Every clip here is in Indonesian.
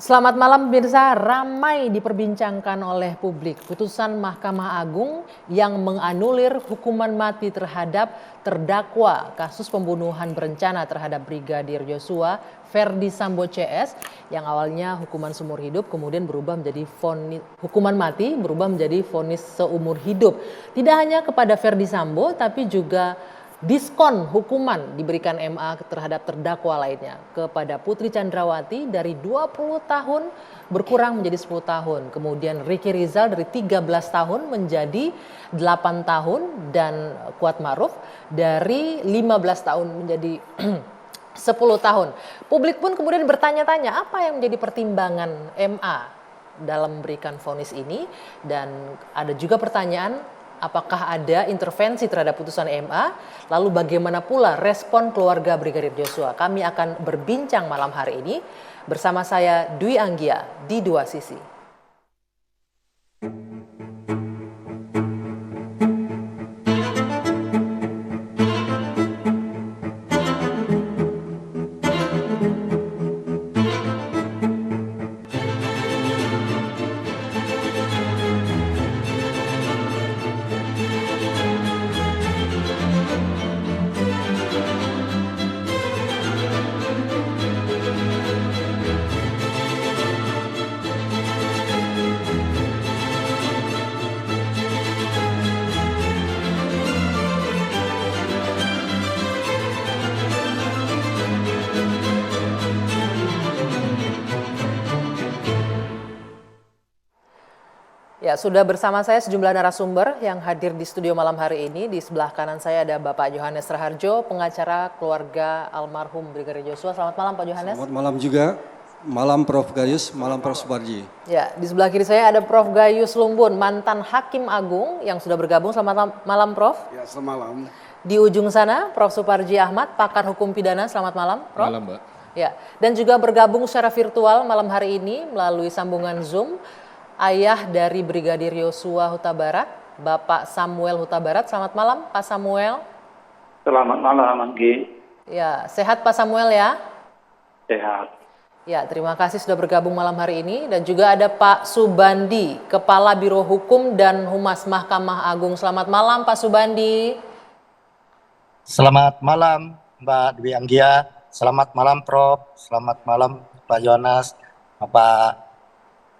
Selamat malam pemirsa, ramai diperbincangkan oleh publik putusan Mahkamah Agung yang menganulir hukuman mati terhadap terdakwa kasus pembunuhan berencana terhadap Brigadir Yosua Ferdi Sambo CS yang awalnya hukuman seumur hidup kemudian berubah menjadi hukuman mati berubah menjadi vonis seumur hidup. Tidak hanya kepada Ferdi Sambo tapi juga diskon hukuman diberikan MA terhadap terdakwa lainnya. Kepada Putri Chandrawati dari 20 tahun berkurang menjadi 10 tahun. Kemudian Ricky Rizal dari 13 tahun menjadi 8 tahun. Dan Kuat Ma'ruf dari 15 tahun menjadi 10 tahun. Publik pun kemudian bertanya-tanya apa yang menjadi pertimbangan MA dalam memberikan vonis ini. Dan ada juga pertanyaan, apakah ada intervensi terhadap putusan MA? Lalu bagaimana pula respon keluarga Brigadir Yosua? Kami akan berbincang malam hari ini bersama saya Dwi Anggia di Dua Sisi. Ya, sudah bersama saya sejumlah narasumber yang hadir di studio malam hari ini. Di sebelah kanan saya ada Bapak Johannes Raharjo, pengacara keluarga almarhum Brigadir Yosua. Selamat malam Pak Johannes. Selamat malam juga. Malam Prof Gayus, malam Prof Suparji. Ya, di sebelah kiri saya ada Prof Gayus Lumbun, mantan Hakim Agung yang sudah bergabung. Selamat malam Prof. Ya, selamat malam. Di ujung sana Prof Suparji Ahmad, pakar hukum pidana. Selamat malam Prof. Malam Mbak. Ya, dan juga bergabung secara virtual malam hari ini melalui sambungan Zoom ayah dari Brigadir Yosua Huta Barat, Bapak Samuel Huta Barat. Selamat malam Pak Samuel. Selamat malam Anggi. Ya, sehat Pak Samuel ya? Sehat. Ya, terima kasih sudah bergabung malam hari ini. Dan juga ada Pak Subandi, Kepala Biro Hukum dan Humas Mahkamah Agung. Selamat malam Pak Subandi. Selamat malam Mbak Dwi Anggia, selamat malam Prof, selamat malam Pak Jonas, Bapak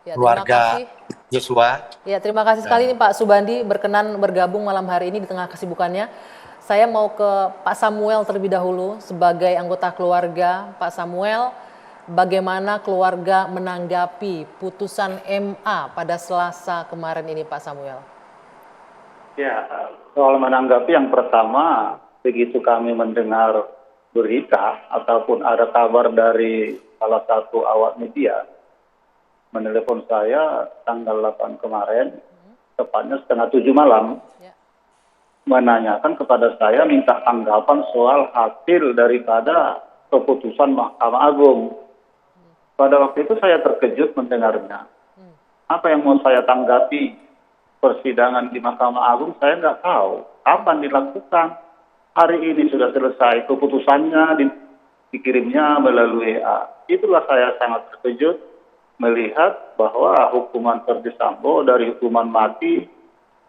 Ya, keluarga Yosua. Ya, terima kasih sekali nih Pak Subandi berkenan bergabung malam hari ini di tengah kesibukannya. Saya mau ke Pak Samuel terlebih dahulu sebagai anggota keluarga. Pak Samuel, bagaimana keluarga menanggapi putusan MA pada Selasa kemarin ini Pak Samuel? Ya, soal menanggapi yang pertama, begitu kami mendengar berita ataupun ada kabar dari salah satu awak media, menelepon saya tanggal 8 kemarin, tepatnya setengah 7 malam, menanyakan kepada saya minta tanggapan soal hasil daripada keputusan Mahkamah Agung. Pada waktu itu saya terkejut mendengarnya. Apa yang mau saya tanggapi persidangan di Mahkamah Agung, saya nggak tahu. Kapan dilakukan? Hari ini sudah selesai keputusannya, dikirimnya melalui WA. Itulah saya sangat terkejut melihat bahwa hukuman Ferdi Sambo dari hukuman mati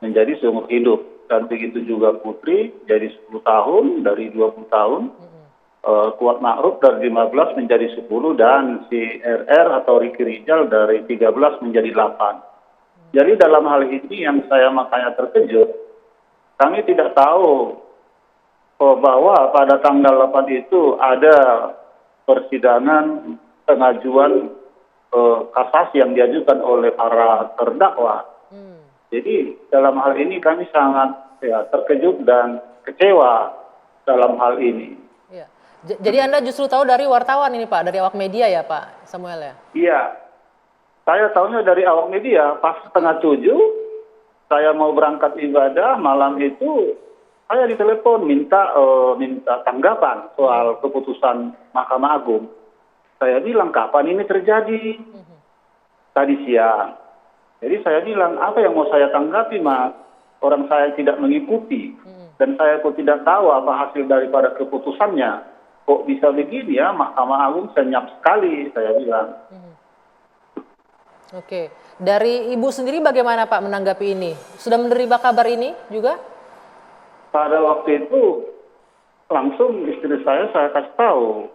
menjadi seumur hidup. Dan begitu juga Putri jadi 10 tahun dari 20 tahun. Kuat Ma'ruf dari 15 menjadi 10 dan si RR atau Ricky Rizal dari 13 menjadi 8. Jadi dalam hal ini yang saya makanya terkejut, kami tidak tahu bahwa pada tanggal 8 itu ada persidangan pengajuan kasasi yang diajukan oleh para terdakwa. Jadi dalam hal ini kami sangat terkejut dan kecewa dalam hal ini. Ya. Jadi Anda justru tahu dari wartawan ini Pak, dari awak media ya Pak Samuel ya? Iya, saya tahunya dari awak media. Pas setengah 7 saya mau berangkat ibadah, malam itu saya ditelepon minta tanggapan soal keputusan Mahkamah Agung. Saya bilang, kapan ini terjadi? Tadi siang. Jadi saya bilang, apa yang mau saya tanggapi, Mas? Orang saya tidak mengikuti. Dan saya kok tidak tahu apa hasil daripada keputusannya. Kok bisa begini ya, Mahkamah Agung senyap sekali, saya bilang. Oke, dari Ibu sendiri bagaimana Pak menanggapi ini? Sudah menerima kabar ini juga? Pada waktu itu langsung istri saya kasih tahu.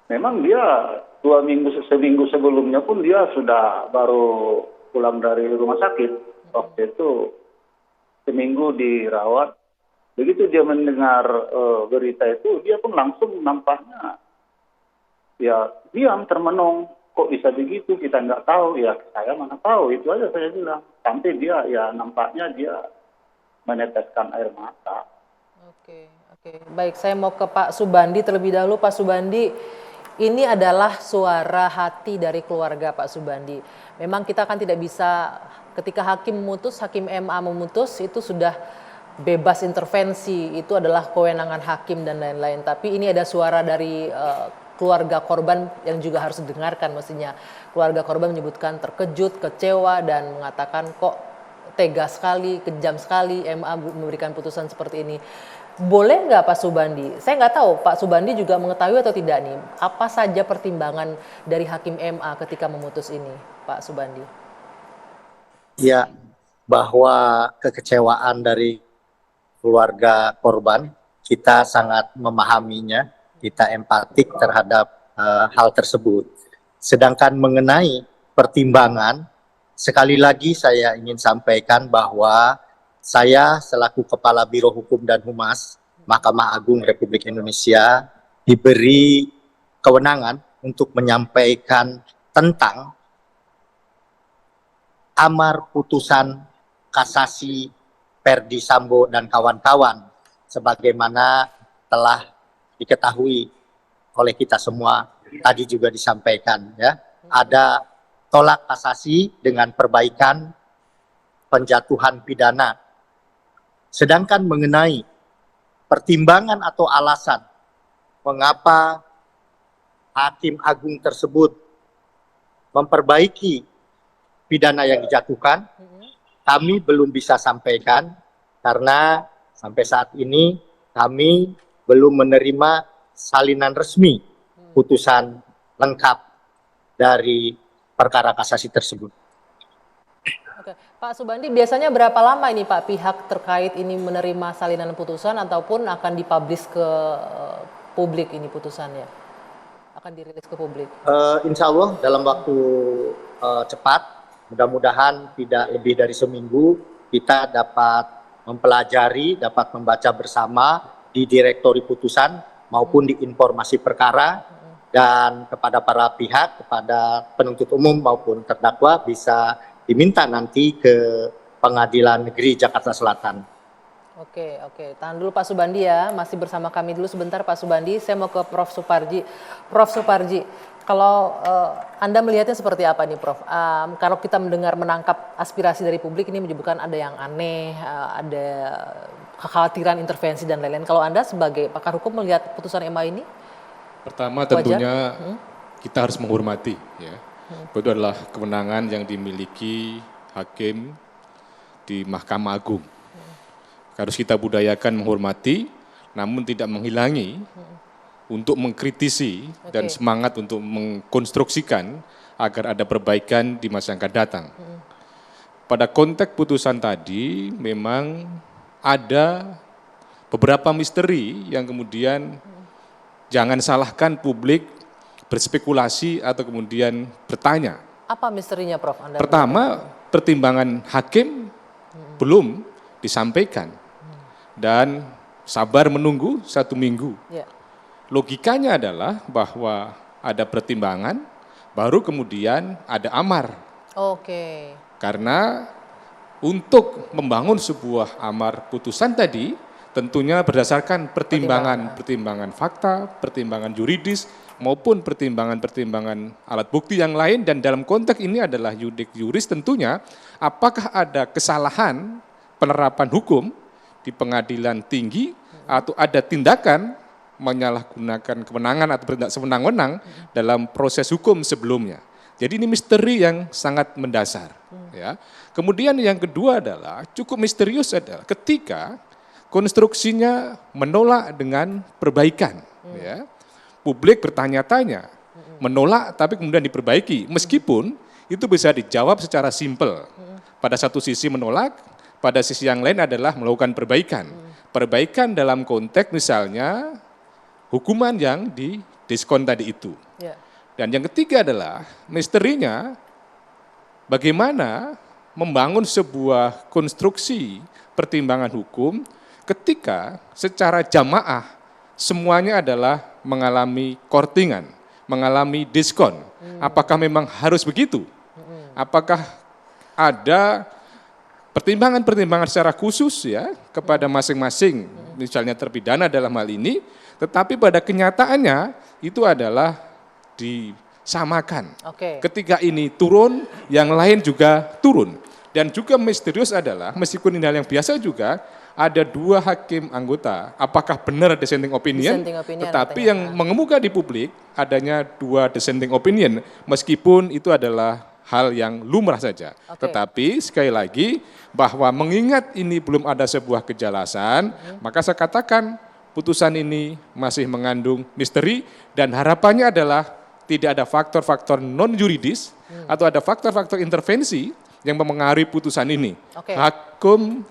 Memang dia seminggu sebelumnya pun dia sudah baru pulang dari rumah sakit. Waktu itu seminggu dirawat. Begitu dia mendengar berita itu, dia pun langsung nampaknya ya diam, termenung. Kok bisa begitu? Kita nggak tahu. Ya saya mana tahu, itu aja saya bilang. Sampai dia ya nampaknya dia meneteskan air mata. Oke. Baik, saya mau ke Pak Subandi terlebih dahulu. Pak Subandi, ini adalah suara hati dari keluarga Pak Subandi. Memang kita kan tidak bisa, ketika hakim MA memutus, itu sudah bebas intervensi, itu adalah kewenangan hakim dan lain-lain. Tapi ini ada suara dari keluarga korban yang juga harus didengarkan mestinya. Keluarga korban menyebutkan terkejut, kecewa, dan mengatakan kok tega sekali, kejam sekali MA memberikan putusan seperti ini. Boleh nggak Pak Subandi? Saya nggak tahu Pak Subandi juga mengetahui atau tidak nih, apa saja pertimbangan dari hakim MA ketika memutus ini, Pak Subandi? Ya, bahwa kekecewaan dari keluarga korban, kita sangat memahaminya, kita empatik terhadap hal tersebut. Sedangkan mengenai pertimbangan, sekali lagi saya ingin sampaikan bahwa saya selaku Kepala Biro Hukum dan Humas Mahkamah Agung Republik Indonesia diberi kewenangan untuk menyampaikan tentang amar putusan kasasi Ferdi Sambo dan kawan-kawan, sebagaimana telah diketahui oleh kita semua, tadi juga disampaikan ya, ada tolak kasasi dengan perbaikan penjatuhan pidana. Sedangkan mengenai pertimbangan atau alasan mengapa Hakim Agung tersebut memperbaiki pidana yang dijatuhkan, kami belum bisa sampaikan karena sampai saat ini kami belum menerima salinan resmi putusan lengkap dari perkara kasasi tersebut. Oke. Pak Subandi, biasanya berapa lama ini Pak pihak terkait ini menerima salinan putusan ataupun akan dipublish ke publik ini putusannya? Akan dirilis ke publik? Insya Allah dalam waktu cepat, mudah-mudahan tidak lebih dari seminggu, kita dapat mempelajari, dapat membaca bersama di direktori putusan maupun di informasi perkara, dan kepada para pihak, kepada penuntut umum maupun terdakwa bisa diminta nanti ke Pengadilan Negeri Jakarta Selatan. Oke. Tahan dulu Pak Subandi ya, masih bersama kami dulu sebentar Pak Subandi. Saya mau ke Prof. Suparji. Prof. Suparji, kalau Anda melihatnya seperti apa nih Prof? Kalau kita menangkap aspirasi dari publik ini menyebutkan ada yang aneh, ada kekhawatiran intervensi dan lain-lain. Kalau Anda sebagai pakar hukum melihat putusan MA ini? Pertama tentunya kita harus menghormati ya. Itu adalah kewenangan yang dimiliki hakim di Mahkamah Agung. Harus kita budayakan menghormati, namun tidak menghilangi untuk mengkritisi dan semangat untuk mengkonstruksikan agar ada perbaikan di masa yang akan datang. Pada konteks putusan tadi memang ada beberapa misteri yang kemudian jangan salahkan publik berspekulasi atau kemudian bertanya. Apa misterinya Prof? Pertama, pertimbangan hakim belum disampaikan dan sabar menunggu 1 minggu. Logikanya adalah bahwa ada pertimbangan, baru kemudian ada amar. Karena untuk membangun sebuah amar putusan tadi, tentunya berdasarkan pertimbangan fakta, pertimbangan yuridis, maupun pertimbangan alat bukti yang lain, dan dalam konteks ini adalah yudik juris tentunya, apakah ada kesalahan penerapan hukum di pengadilan tinggi atau ada tindakan menyalahgunakan kewenangan atau bertindak sewenang-wenang dalam proses hukum sebelumnya. Jadi ini misteri yang sangat mendasar. Ya. Kemudian yang kedua adalah cukup misterius adalah ketika konstruksinya menolak dengan perbaikan. Ya. Publik bertanya-tanya, menolak tapi kemudian diperbaiki. Meskipun itu bisa dijawab secara simpel. Pada satu sisi menolak, pada sisi yang lain adalah melakukan perbaikan. Perbaikan dalam konteks misalnya hukuman yang didiskon tadi itu. Ya. Dan yang ketiga adalah misterinya bagaimana membangun sebuah konstruksi pertimbangan hukum ketika secara jamaah semuanya adalah mengalami kortingan, mengalami diskon. Apakah memang harus begitu? Apakah ada pertimbangan-pertimbangan secara khusus ya kepada masing-masing, misalnya terpidana dalam hal ini, tetapi pada kenyataannya itu adalah disamakan. Oke. Ketika ini turun, yang lain juga turun. Dan juga misterius adalah, meskipun ini hal yang biasa juga, ada 2 hakim anggota, apakah benar dissenting opinion, Dissenting opinion tetapi katanya. yang mengemuka di publik adanya 2 dissenting opinion, meskipun itu adalah hal yang lumrah saja. Oke. Tetapi sekali lagi bahwa mengingat ini belum ada sebuah kejelasan, maka saya katakan putusan ini masih mengandung misteri dan harapannya adalah tidak ada faktor-faktor non yuridis atau ada faktor-faktor intervensi yang mempengaruhi putusan ini. Oke.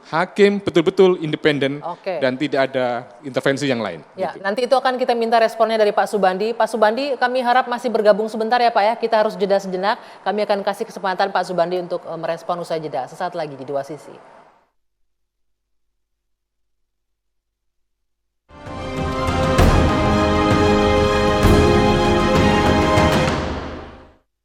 Hakim betul-betul independen Oke. dan tidak ada intervensi yang lain. Ya, Gitu. nanti itu akan kita minta responnya dari Pak Subandi. Pak Subandi, kami harap masih bergabung sebentar ya Pak ya. Kita harus jeda sejenak. Kami akan kasih kesempatan Pak Subandi untuk merespon usai jeda. Sesaat lagi di Dua Sisi.